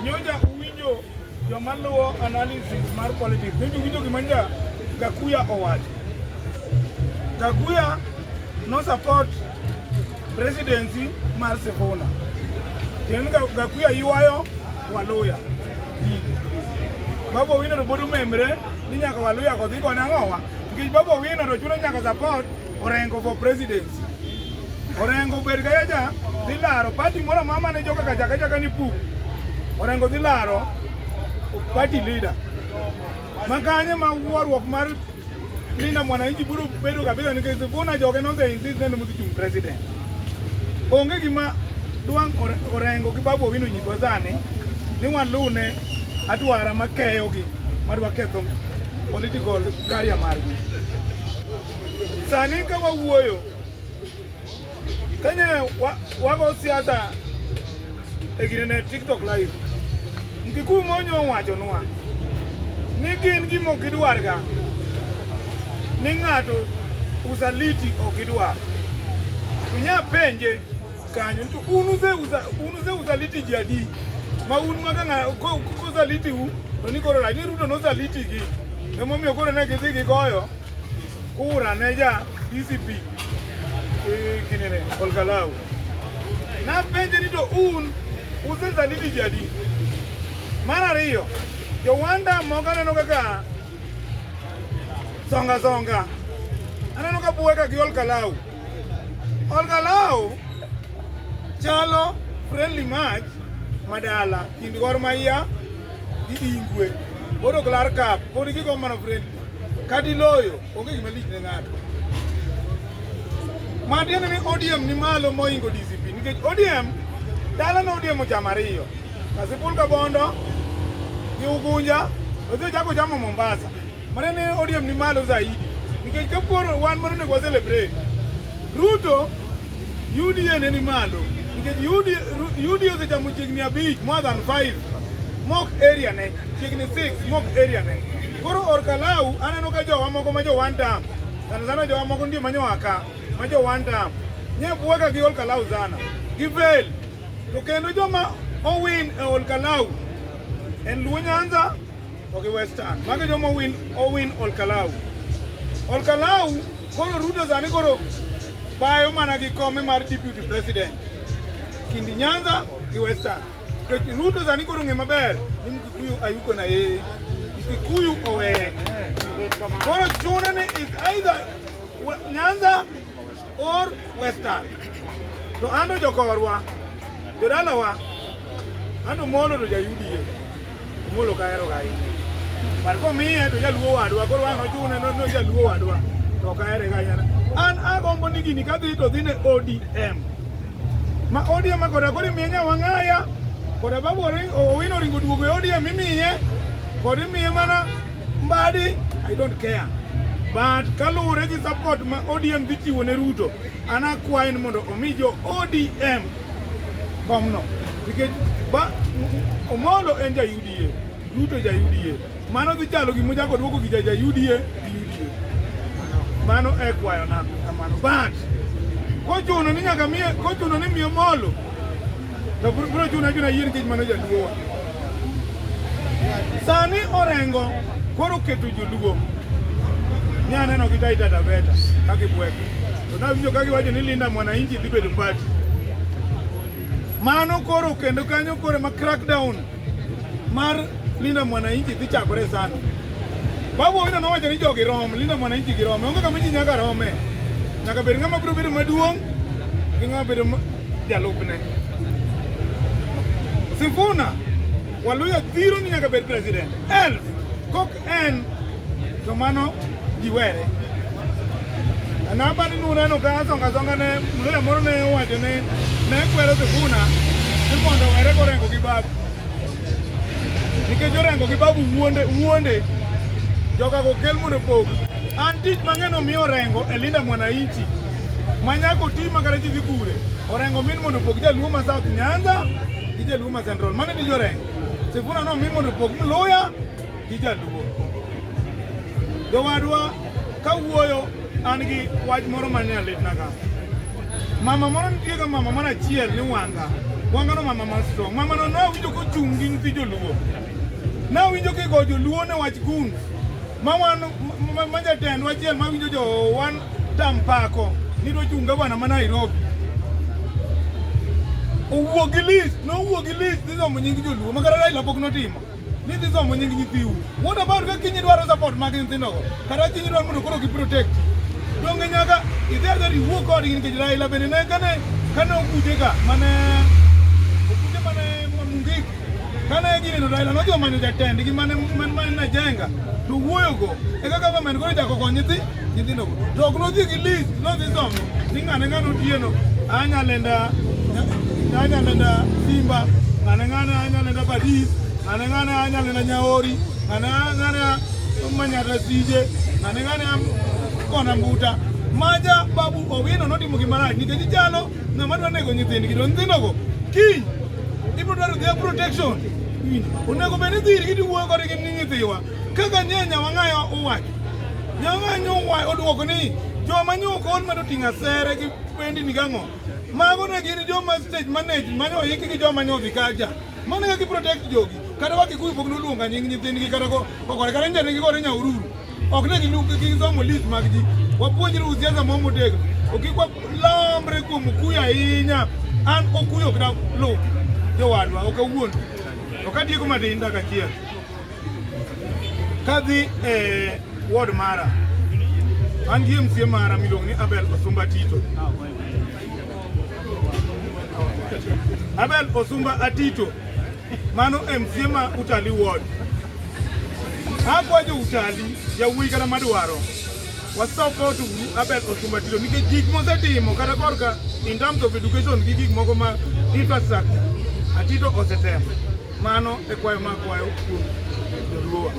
nyoja uwinjo jomaluwo analysis mar politics. Winjo gimanja Gakuya owacho. Gakuya no support presidency mar Sifuna. Tiene Gakuya yuayo Waluhya. Babu Owino to bodu memre ni nyaka Waluhya kodhi kone ang'owa. Nikech Babu Owino to chuno nyaka support Orengo for presidency. Orengo bed gayaja dhi laro party moro mama ne joka kachaka ni pu. Orengo dhi laro party leader. Makanye ma wuorruok mar Linda Mwananchi buru bedo kabisa nikech Sifuna joge nonse insist ni mudu chung president. Onge gima duang Orengo ki Babu Owino nyiso sani ni walune adwara makeyogi madwa ketho political career margi. Sani ka wawuoyo kanye wago siasa egirene TikTok live. Nkikuyu monyo wacho nwa ni gin gimo kidwarga ni ng'ato usaliti okidwar. Unya penje kanyo to unuze usaliti jadi ma un maganga ko usaliti u to ni koro rani Ruto no saliti gi emo miyo koro ne gidhi gi goyo kura ne ja DCP kinene Olkalau na penje ni to uze saliti jadi. Mar ariyo jowanda moko aneno kaka songa aneno ka buwe ka gi Olkalau chalo friendly match madala kind Gor Mahia gi Ingwe bodo klar cup bodo gigo mana friendly kadi loyo onge gima lich ne ng'ato madiene ni ODM ni malo moingo DCP nikech ODM dala no ODM ochamo ariyo Kasipul ka Bondo gi Ugunja odhi chako chamo Mombasa mane ne ODM ni malo zaidi nikech kaporo wan moro ne celebrate Ruto UDA ne ni malo nikech UDA osechamo chiegni 5 more than 5 mok area ne chiegni 6 mok area ne koro Olkalau aneno ka jowa moko ma jo one term sana jowa moko ndie manyo aka ma jo one term nye buwaka gi Olkalau sana gi fail to kendo joma owin e Olkalau en Luo Nyanza ogi Western mage joma owin Olkalau koro Ruto sani koro bayo mana gi kome mar deputy president kindi Nyanza gi Western. Ruto sani koro ng'e maber ni Kikuyu ayuko na Kikuyu owe koro chune ni is either Nyanza or Western. To ando jokorwa jodalawa ando molo to jayudie molo kaero gai par ko miye to jaluo wadwa koro an ochune no jaluo wadwa to kaere gai an agombo ni gini kadhi to dhine ODM ma ODM akoda kori miye nyawang'aya koda Babu Owino ringo duogo ODM imiye kodi miye mana mbadi I don't care but kalure gi support ma ODM dhi chiwo ne Ruto an akwayo ni mondo omi jo ODM komno nikech Omolo en ja UDA Ruto ja UDA mano dhi chalo gi mochako duogo gi ja UDA mano e kwayo na kamano but kochuno ni nyaka miye kochuno ni miyo Molo to bro chuna yien kech mano jaluo sani Orengo koro keto joluo nyaneno gi Taita Taveta kaki bweko to nawinjo kaki wacho ni Linda Mwananchi dhi bedo party mano koro kendo kanyo kore ma crackdown mar Linda Mwananchi dhi chakore sana. Babu Owino nowacho ni jogi rom Linda Mwananchi gi rom onge kama ji nyaka rome nyaka bed ng'ama biro bedo maduong' gi ng'ama bedo jalupne. Sifuna Waluhya dhiro ni nyaka bed president kok en to mano jiwere anabani nuneno ka songa ne mluya moro ne wacho ne kwero Sifuna ni mondo were korengo gi Babu nikech orengo gi Babu wuonde joka go kel mondo pok an tich mang'eno miyo Orengo e Linda Mwananchi manyako ti makare ji dhi kure Orengo min mondo pok jaluo ma South Nyanza gi jaluo ma Central mane di jorengo Sifuna no min mondo pok Mluya gi jaluo jowadwa kawuoyo an gi wach moro mane alitna ka mama moro nitie ga mama mana chiel ni wanga wangano mama strong. Mama no winjo ko chungi nthi joluo. Na winjo ki go joluo ne wach gun. Majatend wachiel ma winjo jo wan tampako ni do chunga bwana ma Nairobi. Owuok gi list dhisomo nying joluo makara Raila pok notimo. Ni dhisomo nying nyithiu. What about ka kinyi dwaro support mag nyithindogo? Kata kinyi dwaro mondo koro gi protect. Donge nyaka idher dheri wuo kodgi nikech Raila bende ne kane okute ka mane Mungiki kane gini no Raila nojo manyo jatendgi mane na jenga to wuoyogo e kaka government koro chako konyo nyithindogo to ok nodhi gi list nodhi somo ni ng'ane otieno anyalenda Simba ng'ane anyalenda Badis ng'ane anyalenda Nyaori ng'ane Manyata Sije ng'ane kona Mbuta maja Babu Owino notimo gimarach nikech chalo ng'ama dwa nego nyithindgi to nyithindogo kiny ibro dwaro their protection. Onego bende dhirgi diwuoyo kodgi ni nyithiwa kaka nyenya wang'ayo owacho nyang'anyo oduoko ni joma nyokon ma doting'o asere gi pendi ni gang'o mago ne gin joma stage manage mane oiki gi joma nyodhi kacha mane ka protect jogi kata Wakikuyu pok noluonga nying nyithindgi kata kokore kata njane gi gore Nyaururu ok ne gi somo list mag ji wapuonjre usiasa mo motegno okikwa lambre kuom okuyo ahinya an okuyo ok da lo jowadwa ok awuon to katieko matin dak achiel kadhi ward mara an gi MCA mara miluongo ni Abel Osumba Atito mano MCA ma Utali ward akwajo Utali jawuoyi kata madwaro support Abel Osumba Atito nikech gik mosetimo kata korka in terms of education gi gik moko ma infrastructure Atito osetemo mano e kwayo ma kwayo kuom joluo.